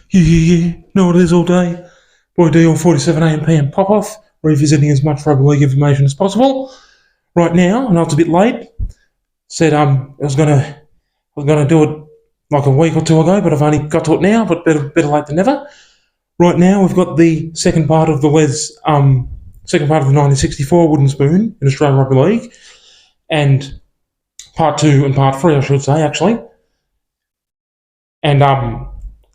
Yeah, know what it is all day. Boy D on 47am PM pop-off, revisiting as much rugby league information as possible. Right now, I know it's a bit late, said I was gonna do it like a week or two ago, but I've only got to it now, but better late than never. Right now, we've got the second part of the 1964 wooden spoon in Australian Rugby League, and part 2 and part 3, I should say, actually. And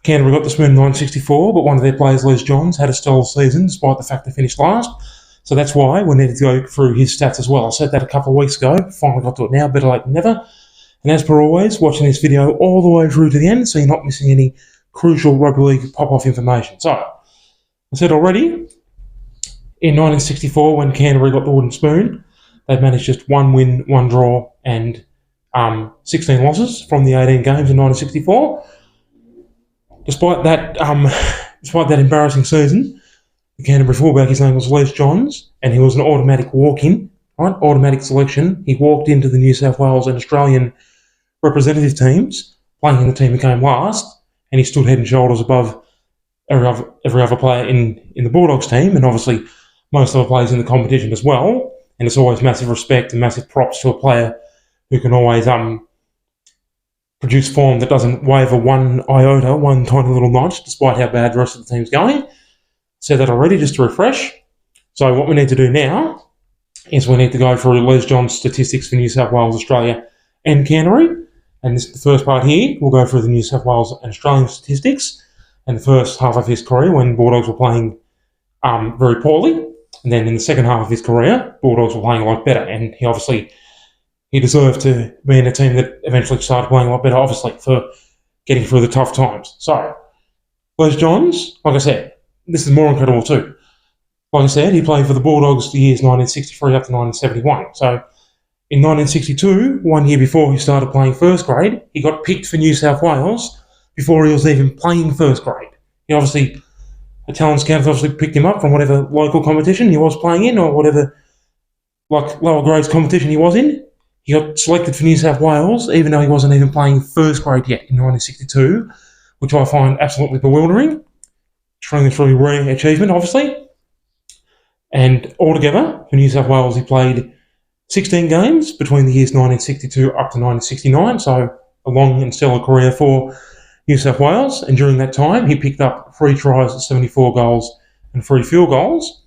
Canterbury got the spoon in 1964, but one of their players, Les Johns, had a stellar season despite the fact they finished last. So that's why we needed to go through his stats as well. I said that a couple of weeks ago, finally got to it now, better late than never. And as per always, watching this video all the way through to the end so you're not missing any crucial rugby league pop-off information. So, I said already, in 1964 when Canterbury got the wooden spoon, they'd managed just 1 win, 1 draw and 16 losses from the 18 games in 1964. Despite that embarrassing season, the Canterbury fullback, his name was Les Johns, and he was an automatic walk-in, right? Automatic selection. He walked into the New South Wales and Australian representative teams, playing in the team that came last, and he stood head and shoulders above every other player in the Bulldogs team, and obviously most other players in the competition as well. And it's always massive respect and massive props to a player who can always produce form that doesn't waver one iota, one tiny little notch, despite how bad the rest of the team's going. Said that already, just to refresh. So what we need to do now is we need to go through Les Johns' statistics for New South Wales, Australia and Canterbury. And this is the first part here. We'll go through the New South Wales and Australian statistics and the first half of his career when Bulldogs were playing very poorly. And then in the second half of his career, Bulldogs were playing a lot better. And he deserved to be in a team that eventually started playing a lot better, obviously, for getting through the tough times. So, Les Johns, like I said, this is more incredible too. Like I said, he played for the Bulldogs the years 1963 up to 1971. So, in 1962, 1 year before he started playing first grade, he got picked for New South Wales before he was even playing first grade. A talent scout obviously picked him up from whatever local competition he was playing in or whatever lower grades competition he was in. He got selected for New South Wales, even though he wasn't even playing first grade yet in 1962, which I find absolutely bewildering. Extremely rare achievement, obviously. And altogether, for New South Wales, he played 16 games between the years 1962 up to 1969, so a long and stellar career for New South Wales. And during that time, he picked up 3 tries, 74 goals, and 3 field goals,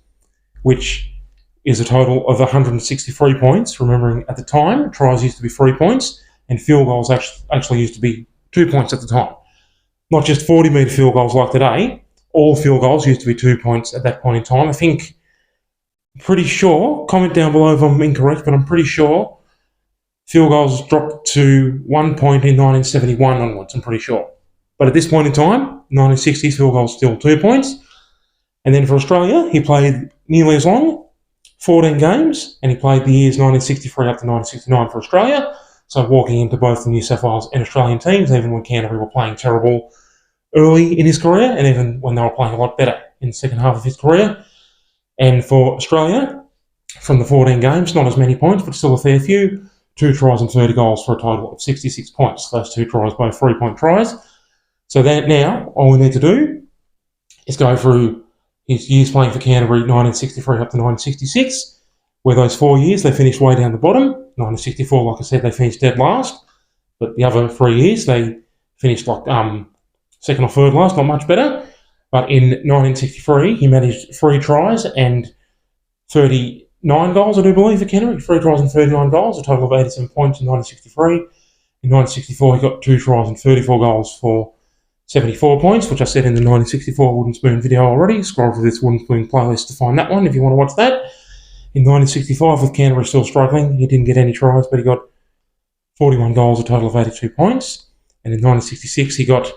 which is a total of 163 points, remembering at the time, tries used to be 3 points, and field goals actually used to be 2 points at the time. Not just 40-metre field goals like today, all field goals used to be 2 points at that point in time. Pretty sure, comment down below if I'm incorrect, but I'm pretty sure field goals dropped to 1 point in 1971 onwards, I'm pretty sure. But at this point in time, 1960s field goals still 2 points. And then for Australia, he played nearly as long, 14 games, and he played the years 1963 up to 1969 for Australia, so walking into both the New South Wales and Australian teams, even when Canterbury were playing terrible early in his career, and even when they were playing a lot better in the second half of his career. And for Australia, from the 14 games, not as many points, but still a fair few, 2 tries and 30 goals for a total of 66 points. Those 2 tries, both 3-point tries. So that now, all we need to do is go through his years playing for Canterbury, 1963 up to 1966, where those 4 years they finished way down the bottom. 1964, like I said, they finished dead last, but the other 3 years they finished like second or third last, not much better. But in 1963, he managed 3 tries and 39 goals, I do believe, for Canterbury. 3 tries and 39 goals, a total of 87 points in 1963. In 1964, he got 2 tries and 34 goals for 74 points, which I said in the 1964 Wooden Spoon video already. Scroll through this Wooden Spoon playlist to find that one if you want to watch that. In 1965, with Canterbury still struggling, he didn't get any tries, but he got 41 goals, a total of 82 points. And in 1966, he got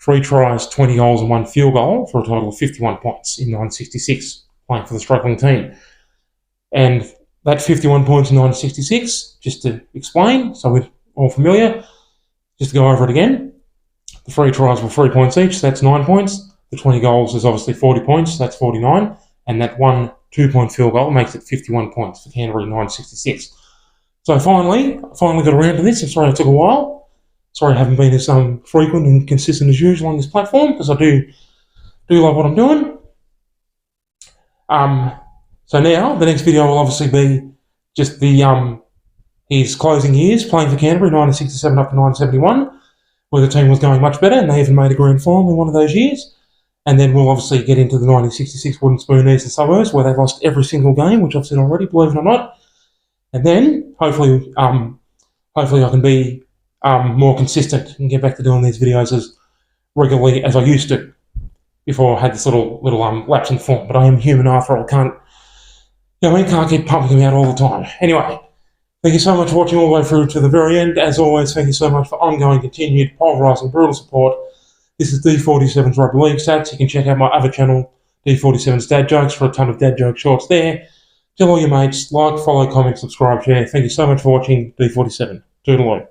3 tries, 20 goals and 1 field goal for a total of 51 points in 1966, playing for the struggling team. And that 51 points in 1966, just to explain, so we're all familiar, just to go over it again, the 3 tries were 3 points each, so that's 9 points. The 20 goals is obviously 40 points, so that's 49. And that 1 2-point field goal makes it 51 points for Canterbury in 1966. So finally got around to this. I'm sorry it took a while. Sorry I haven't been as frequent and consistent as usual on this platform, because I do love what I'm doing. So now, the next video will obviously be just the his closing years playing for Canterbury, 1967 up to 1971, where the team was going much better, and they even made a grand final in one of those years. And then we'll obviously get into the 1966 Wooden Spoon Eastern Suburbs, where they lost every single game, which I've said already, believe it or not. And then, hopefully I can be more consistent and get back to doing these videos as regularly as I used to before I had this little lapse in form. But I am human after all. Can't keep pumping them out all the time. Anyway, thank you so much for watching all the way through to the very end. As always, thank you so much for ongoing, continued, pulverising, brutal support. This is D47's Rugby League Stats. You can check out my other channel, D47's Dad Jokes, for a ton of dad joke shorts there. Tell all your mates, like, follow, comment, subscribe, share. Thank you so much for watching D47. Toodaloo.